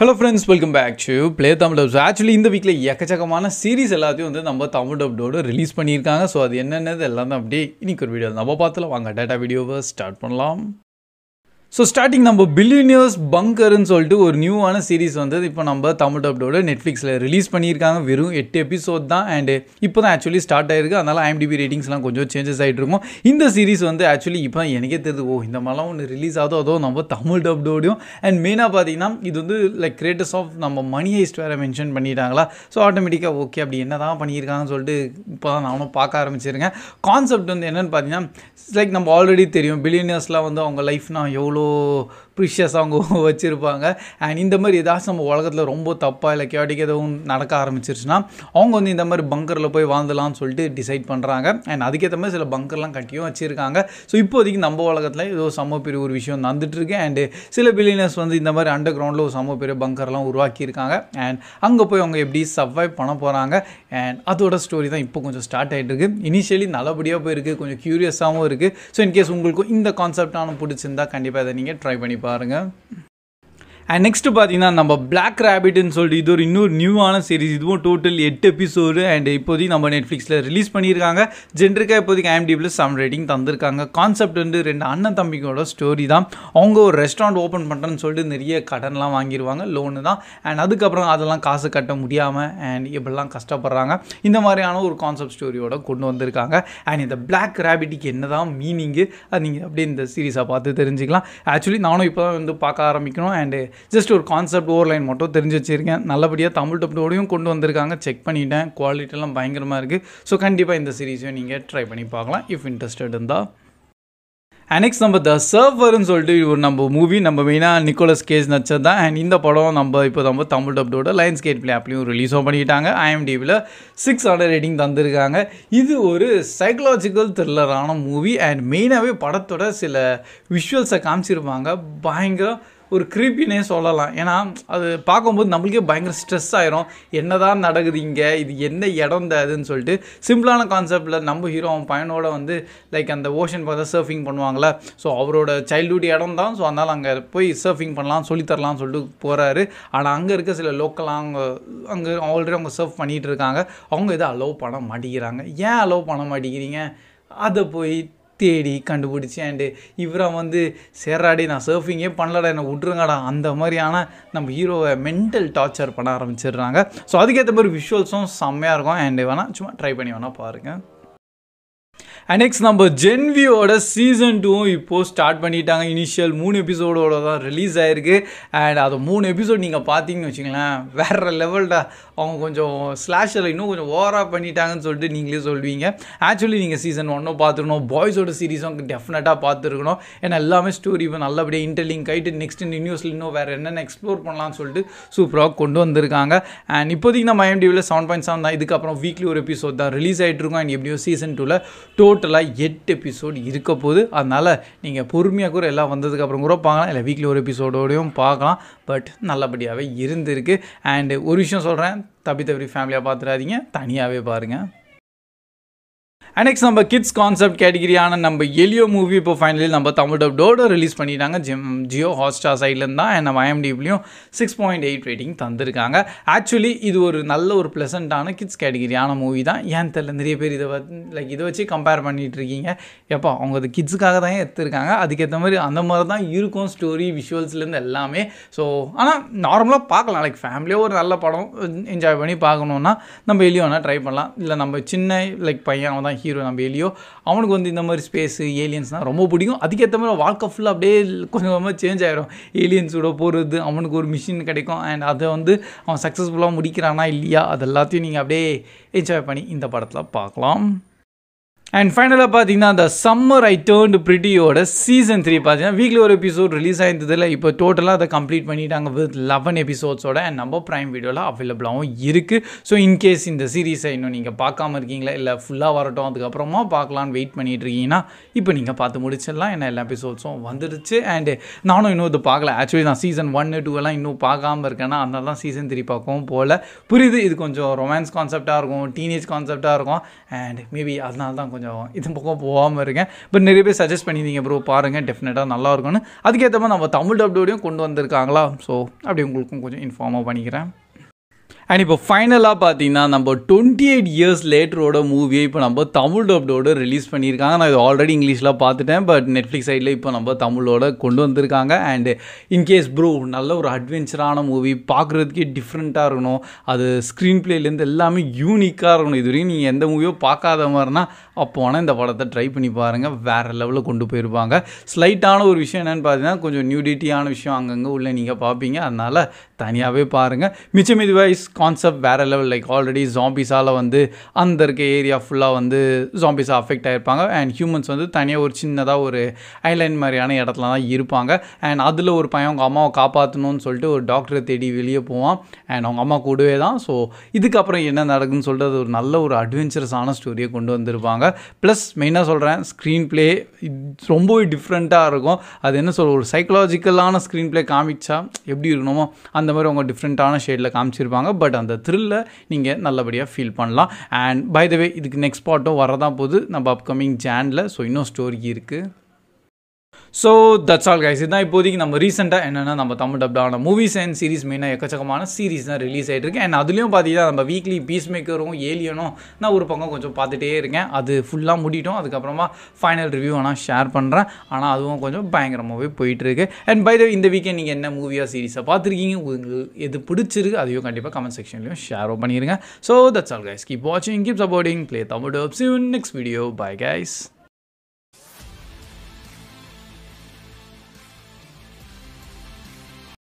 Hello friends, welcome back to Play Tamil Dubs. Actually இந்த வீக்கில் எக்கச்சக்கமான சீரிஸ் எல்லாத்தையும் வந்து நம்ம தமிழ் டப்டோடு ரிலீஸ் பண்ணியிருக்காங்க. ஸோ அது என்னென்னது எல்லாம் தான் அப்படியே இன்னைக்கு ஒரு வீடியோ நம்ம பார்த்துல வாங்க டேட்டா வீடியோவை ஸ்டார்ட் பண்ணலாம். ஸோ ஸ்டார்டிங் நம்ம பில்லியனியர்ஸ் பங்கர்னு சொல்லிட்டு ஒரு நியூவான சீரிஸ் வந்து இப்போ நம்ம தமிழ் டப்டோட நெட்ஃப்ளிக்ஸில் ரிலீஸ் பண்ணியிருக்காங்க. வெறும் 8 எபிசோட் தான் அண்டு இப்போ தான் ஆக்சுவலி ஸ்டார்ட் ஆயிருக்கு. அதனால் IMDb ரேட்டிங்ஸ்லாம் கொஞ்சம் சேஞ்சஸ் ஆகிட்டு இருக்கும். இந்த சீரிஸ் வந்து ஆக்சுவலி இப்போ எனக்கே தெரியுது, இந்த மாதிரிலாம் ஒன்று ரிலீஸ் ஆகுதோ அதோ நம்ம தமிழ் டப்டோடையும். அண்ட் மெயினாக பார்த்தீங்கன்னா இது வந்து லைக் கிரியேட்டர்ஸ் ஆஃப் நம்ம மணி ஹெய்ஸ்ட் வேறு மென்ஷன் பண்ணிட்டாங்களா. ஸோ ஆட்டோமேட்டிக்காக ஓகே அப்படி என்ன தான் பண்ணியிருக்காங்கன்னு சொல்லிட்டு இப்போ தான் நானும் பார்க்க ஆரம்பிச்சிருக்கேன். கான்செப்ட் வந்து என்னென்னு பார்த்தீங்கன்னா லைக் நம்ம ஆல்ரெடி தெரியும் பில்லியனியர்ஸ்லாம் வந்து அவங்க லைஃப்னா எவ்வளோ ப்ரிஷியஸாக அவங்க வச்சுருப்பாங்க. அண்ட் இந்த மாதிரி ஏதாச்சும் நம்ம உலகத்தில் ரொம்ப தப்பாக இல்லை கேட்டிக் எதுவும் நடக்க ஆரம்பிச்சிருச்சுன்னா அவங்க வந்து இந்த மாதிரி பங்கரில் போய் வாழ்ந்துலாம்னு சொல்லிட்டு டிசைட் பண்ணுறாங்க. அண்ட் அதுக்கேற்ற மாதிரி சில பங்கர்லாம் கட்டியும் வச்சுருக்காங்க. ஸோ இப்போதைக்கு நம்ம உலகத்தில் ஏதோ செம்ம பெரிய ஒரு விஷயம் நடந்துட்டுருக்கு. அண்டு சில பில்லியனர்ஸ் வந்து இந்த மாதிரி அண்டர் கிரவுண்டில் ஒரு செம்ம பெரிய பங்கர்லாம் உருவாக்கியிருக்காங்க. அண்ட் அங்கே போய் அவங்க எப்படி சர்வைவ் பண்ண போகிறாங்க. அண்ட் அதோட ஸ்டோரி தான் இப்போ கொஞ்சம் ஸ்டார்ட் ஆகிட்டு இருக்குது. இனிஷியலி நல்லபடியாக போயிருக்கு, கொஞ்சம் க்யூரியஸாகவும் இருக்குது. ஸோ இன்கேஸ் உங்களுக்கு இந்த கான்செப்டான பிடிச்சிருந்தா கண்டிப்பாக அதை நீங்கள் ட்ரை பண்ணி பாருங்கள். அண்ட் நெக்ஸ்ட்டு பார்த்தீங்கன்னா நம்ம பிளாக் ரேபிட்னு சொல்லிட்டு இது ஒரு இன்னொரு நியூவான சீரிஸ். இதுவும் டோட்டல் 8 எபிசோடு அண்ட் இப்போதைக்கு நம்ம நெட்ஃப்ளிக்ஸில் ரிலீஸ் பண்ணியிருக்காங்க. ஜென்ரிக்காக இப்போதைக்கு IMDb 7 ரேட்டிங் தந்திருக்காங்க. கான்செப்ட் வந்து 2 அண்ணன் தம்பிங்களோட ஸ்டோரி தான். அவங்க ஒரு ரெஸ்டாரண்ட் ஓப்பன் பண்ணுறேன்னு சொல்லிட்டு நிறைய கடன்லாம் வாங்கிடுவாங்க, லோனு தான். அண்ட் அதுக்கப்புறம் அதெல்லாம் காசு கட்ட முடியாமல் அண்ட் இப்படிலாம் கஷ்டப்படுறாங்க. இந்த மாதிரியான ஒரு கான்செப்ட் ஸ்டோரியோட கொண்டு வந்திருக்காங்க. அண்ட் இந்த பிளாக் ரேபிட்டுக்கு என்ன தான் மீனிங்கு அது நீங்கள் அப்படியே இந்த சீரிஸாக பார்த்து தெரிஞ்சுக்கலாம். ஆக்சுவலி நானும் இப்போ தான் வந்து பார்க்க ஆரம்பிக்கணும். அண்டு ஜஸ்ட் ஒரு கான்செப்ட் ஓவர்லைன் மட்டும் தெரிஞ்சு வச்சுருக்கேன். நல்லபடியாக தமிழ் டப்டோடையும் கொண்டு வந்திருக்காங்க. செக் பண்ணிட்டேன், குவாலிட்டிலாம் பயங்கரமாக இருக்குது. ஸோ கண்டிப்பாக இந்த சீரிஸையும் நீங்கள் ட்ரை பண்ணி பார்க்கலாம் இஃப் இன்ட்ரெஸ்டட் இருந்தால். நெக்ஸ்ட் நம்ம த சர்வர்னு சொல்லிட்டு ஒரு நம்ம மூவி நம்ம மெயினாக நிக்கோலஸ் கேஜ் நடிச்சது தான். அண்ட் இந்த படம் நம்ம தமிழ் டப்டோட லைன்ஸ் கேட் ப்ளே ஆப்லையும் ரிலீஸும் பண்ணிட்டாங்க. IMDbல 6 ரேட்டிங் தந்திருக்காங்க. இது ஒரு சைக்கலாஜிக்கல் த்ரில்லரான மூவி. அண்ட் மெயினாகவே படத்தோட சில விஷுவல்ஸை காமிச்சிருப்பாங்க. பயங்கர ஒரு க்ரீப்பினே சொல்லலாம். ஏன்னா அது பார்க்கும்போது நம்மளுக்கே பயங்கர ஸ்ட்ரெஸ் ஆயிரும். என்ன தான் நடக்குது இங்கே, இது என்ன இடம் அதுன்னு சொல்லிட்டு. சிம்பிளான கான்செப்டில் நம்ம ஹீரோ அவன் பையனோட வந்து லைக் அந்த ஓஷன் பார்த்தா சர்ஃபிங் பண்ணுவாங்களே. ஸோ அவரோட சைல்டுஹுட் இடம் தான். ஸோ அதனால் அங்கே போய் சர்ஃபிங் பண்ணலாம் சொல்லித்தரலாம்னு சொல்லிட்டு போகிறாரு. ஆனால் அங்கே இருக்க சில லோக்கலாக அங்கே ஆல்ரெடி அவங்க சர்ஃப் பண்ணிகிட்டு இருக்காங்க. அவங்க எதை அலோவ் பண்ண மாட்டேங்கிறாங்க. ஏன் அலோவ் பண்ண மாட்டேங்கிறீங்க அதை போய் தேடி கண்டுபிடிச்சி அண்டு இவரை வந்து சேராடி நான் சர்ஃபிங்கே பண்ணலடா என்னை விட்ருங்கடா அந்த மாதிரியான நம்ம ஹீரோவை மென்டல் டார்ச்சர் பண்ண ஆரம்பிச்சிடுறாங்க. ஸோ அதுக்கேற்ற மாதிரி விஷுவல்ஸும் செம்மையாக இருக்கும். அண்டு வேணால் சும்மா ட்ரை பண்ணி வேணால் பாருங்கள். நெக்ஸ்ட் நம்ம ஜென்வியோட சீசன் 2 இப்போது ஸ்டார்ட் பண்ணிட்டாங்க. இனிஷியல் 3 எபிசோடோட தான் ரிலீஸ் ஆகிருக்கு. அண்ட் அது 3 எபிசோட் நீங்கள் பார்த்தீங்கன்னு வச்சுங்களேன், வேறு லெவல்டா. அவங்க கொஞ்சம் ஸ்லாஷில் இன்னும் கொஞ்சம் ஓவராக பண்ணிட்டாங்கன்னு சொல்லிட்டு நீங்களே சொல்வீங்க. ஆக்சுவலி நீங்கள் சீசன் 1 பார்த்துருக்கணும், பாய்ஸோட சீரிஸும் டெஃபினட்டாக பார்த்துருக்கணும். ஏன்னா எல்லாமே ஸ்டோரி இப்போ நல்லபடியாக இன்டர்லிங்க் ஆகிட்டு நெக்ஸ்ட் நியூஸில் இன்னும் வேறு என்னென்ன எக்ஸ்ப்ளோர் பண்ணலாம்னு சொல்லிட்டு சூப்பராக கொண்டு வந்திருக்காங்க. அண்ட் இப்போதைக்கு நம்ம IMDbல 7.7 தான். இதுக்கப்புறம் வீக்லி ஒரு எபிசோட் தான் ரிலீஸ் ஆகிட்டு இருக்கும். அண்ட் எப்படியோ சீசன் 2ல் டோட்டலாக 8 எபிசோடு இருக்க போகுது. அதனால் நீங்கள் பொறுமையாக கூட எல்லாம் வந்ததுக்கப்புறம் கூட பார்க்கலாம், இல்லை வீக்லி ஒரு எபிசோடோடையும் பார்க்கலாம். பட் நல்லபடியாகவே இருந்திருக்கு. அண்டு ஒரு விஷயம் சொல்கிறேன், தப்பி ஃபேமிலியாக பார்த்துடாதீங்க, தனியாகவே பாருங்கள். நெக்ஸ்ட் நம்ம கிட்ஸ் கான்செப்ட் கேட்டகிரியான நம்ம எலியோ மூவி இப்போ ஃபைனலி நம்ம தமிழ் டப்டோட ரிலீஸ் பண்ணிட்டாங்க. ஜியோ ஹாட்ஸ்டார் சைட்லேருந்து தான். நம்ம IMDbலையும் 6.8 ரேட்டிங் தந்திருக்காங்க. ஆக்சுவலி இது ஒரு நல்ல ஒரு ப்ளசண்ட்டான கிட்ஸ் கேட்டகிரியான மூவி தான். ஏன் தெரியல, நிறைய பேர் இதை வச்சு கம்பேர் பண்ணிகிட்டு இருக்கீங்க. எப்போ அவங்க அது கிட்ஸுக்காக தான் எடுத்துருக்காங்க. அதுக்கேற்ற மாதிரி அந்த மாதிரி தான் இருக்கும் ஸ்டோரி விஷுவல்ஸ்லேருந்து எல்லாமே. ஸோ ஆனால் நார்மலாக பார்க்கலாம், லைக் ஃபேமிலியாக ஒரு நல்ல படம் என்ஜாய் பண்ணி பார்க்கணுன்னா நம்ம எலியோனா ட்ரை பண்ணலாம். இல்லை நம்ம சின்ன லைக் பையன் அவன் தான் ஹீரோ நம்ம எலியோ, அவனுக்கு வந்து இந்த மாதிரி ஸ்பேஸு ஏலியன்ஸ்னால் ரொம்ப பிடிக்கும். அதுக்கேற்ற மாதிரி வாழ்க்கை ஃபுல்லாக அப்படியே கொஞ்சம் கொஞ்சமாக சேஞ்ச் ஆகிடும். ஏலியன்ஸோட போகிறது, அவனுக்கு ஒரு மிஷின் கிடைக்கும். அண்ட் அதை வந்து அவன் சக்ஸஸ்ஃபுல்லாக முடிக்கிறானா இல்லையா அது எல்லாத்தையும் நீங்கள் அப்படியே என்ஜாய் பண்ணி இந்த படத்தில் பார்க்கலாம். அண்ட் ஃபைனலாக பார்த்தீங்கன்னா அந்த சம்மர் ஐ டர்ன்டு பிரிட்டியோட சீசன் 3 பார்த்தீங்கன்னா வீக்லி ஒரு எபிசோட் ரிலீஸ் ஆகிருந்ததில் இப்போ டோட்டலாக அதை கம்ப்ளீட் பண்ணிட்டாங்க வித் 11 எபிசோட்ஸோட. அண்ட் நம்ம ப்ரைம் வீடியோவில் அவைலபிளாகவும் இருக்குது. ஸோ இன்கேஸ் இந்த சீரீஸை இன்னும் நீங்கள் பார்க்காம இருக்கீங்களா, இல்லை ஃபுல்லாக வரட்டும் அதுக்கப்புறமா பார்க்கலான்னு வெயிட் பண்ணிகிட்டு இருக்கீங்கன்னா இப்போ நீங்கள் பார்த்து முடிச்சிடலாம். ஏன்னா எல்லா எபிசோட்ஸும் வந்துடுச்சு. அண்டு நானும் இன்னும் இது பார்க்கல. ஆக்சுவலி நான் சீசன் 1, 2 எல்லாம் இன்னும் பார்க்காம இருக்கேன்னா அதனால தான் சீசன் 3 பார்க்கவும் போகல. புரியுது, இது கொஞ்சம் ரொமான்ஸ் கான்செப்டாக இருக்கும், டீனேஜ் கான்செப்டாக இருக்கும். அண்ட் மேபி அதனால தான் கொஞ்சம் கொஞ்சம் இது பக்கம் போகாமல் இருக்கேன். பட் நிறைய பேர் சஜஸ்ட் பண்ணியிருந்தீங்க ப்ரோ பாருங்கள் டெஃபினட்டாக நல்லா இருக்கும்னு. அதுக்கேற்ற மாதிரி நம்ம தமிழ் டப்டோடையும் கொண்டு வந்திருக்காங்களா, ஸோ அப்படி உங்களுக்கும் கொஞ்சம் இன்ஃபார்மாக பண்ணிக்கிறேன். அண்ட் இப்போ ஃபைனலாக பார்த்தீங்கன்னா நம்ம 28 இயர்ஸ் லேட்டரோட மூவியை இப்போ நம்ம தமிழ் டப்டோடு ரிலீஸ் பண்ணியிருக்காங்க. நான் இது ஆல்ரெடி இங்கிலீஷில் பார்த்துட்டேன், பட் நெட்ஃப்ளிக்ஸ் சைடில் இப்போ நம்ம தமிழோட கொண்டு வந்திருக்காங்க. அண்டு இன்கேஸ் ப்ரோ நல்ல ஒரு அட்வென்ச்சரான மூவி பார்க்குறதுக்கே டிஃப்ரெண்ட்டாக இருக்கணும், அது ஸ்க்ரீன் பிளேலேருந்து எல்லாமே யூனிக்காக இருக்கணும், இது வரைக்கும் நீங்கள் எந்த மூவியோ பார்க்காத மாதிரினா அப்போ வேணால் இந்த படத்தை ட்ரை பண்ணி பாருங்கள், வேறு லெவலில் கொண்டு போயிருப்பாங்க. ஸ்லைட்டான ஒரு விஷயம் என்னென்னு பார்த்தீங்கன்னா கொஞ்சம் நியூடிட்டியான விஷயம் அங்கங்கே உள்ள நீங்கள் பார்ப்பீங்க, அதனால் தனியாகவே பாருங்கள். மிச்சம் இது வைஸ் கான்செப்ட் வேறு லெவல். லைக் ஆல்ரெடி ஜாம்பிஸால் வந்து அந்த இருக்க ஏரியா ஃபுல்லாக வந்து ஜாம்பிஸாக அஃபெக்ட் ஆகிருப்பாங்க. அண்ட் ஹியூமன்ஸ் வந்து தனியாக ஒரு சின்னதாக ஒரு ஐலைன் மாதிரியான இடத்துல தான் இருப்பாங்க. அண்ட் அதில் ஒரு பையன் அவங்க அம்மாவை காப்பாற்றணும்னு சொல்லிட்டு ஒரு டாக்டரை தேடி வெளியே போவான். அண்ட் அவங்க அம்மா கூடவே தான். ஸோ இதுக்கப்புறம் என்ன நடக்குதுன்னு சொல்லிட்டு அது ஒரு நல்ல ஒரு அட்வென்ச்சரஸான ஸ்டோரியை கொண்டு வந்திருப்பாங்க. ப்ளஸ் மெயினாக சொல்கிறேன் ஸ்க்ரீன் பிளே ரொம்பவே டிஃப்ரெண்ட்டாக இருக்கும். அது என்ன சொல்ற ஒரு சைக்கலாஜிக்கலான ஸ்க்ரீன் பிளே காமிச்சா எப்படி இருக்கணுமோ அந்த மாதிரி அவங்க டிஃப்ரெண்ட்டான ஷேடில் காமிச்சிருப்பாங்க. பட் அந்த த்ரில்லை நீங்கள் நல்லபடியாக ஃபீல் பண்ணலாம். அண்ட் பை த வே இதுக்கு நெக்ஸ்ட் பார்ட்டும் வரதான் போகுது நம்ம அப்கமிங் ஜானில். ஸோ இன்னும் ஸ்டோரி இருக்குது. So that's all guys. இதுதான் இப்போதைக்கு நம்ம ரீசெண்டாக என்னென்னா நம்ம தமிழ் டப்டான மூவிஸ் அண்ட் சீரிஸ் மெயினாக எக்கச்சக்கமான சீரிஸ் தான் ரிலீஸ் ஆகிட்டு இருக்கு. அண்ட் அதுலேயும் பார்த்தீங்கன்னா நம்ம வீக்லி பீஸ் மேக்கரும் ஏலியனும் நான் ஒரு பக்கம் கொஞ்சம் பார்த்துட்டே இருக்கேன். அது ஃபுல்லாக முடிட்டோம், அதுக்கப்புறமா ஃபைனல் ரிவ்யூ ஆனால் ஷேர் பண்ணுறேன். ஆனால் அதுவும் கொஞ்சம் பயங்கரமாகவே போயிட்டுருக்கு. அண்ட் பை த இந்த வீக்கெண்ட் நீங்கள் என்ன மூவியாக சீரிஸாக பார்த்துருக்கீங்க, உங்களுக்கு எது பிடிச்சிருக்கு அதையும் கண்டிப்பாக கமெண்ட் செக்ஷன்லையும் ஷேர் பண்ணிடுங்க. So that's all guys. Keep வாட்சிங், keep supporting, Play Tamil Dub. See you in next video. Bye guys.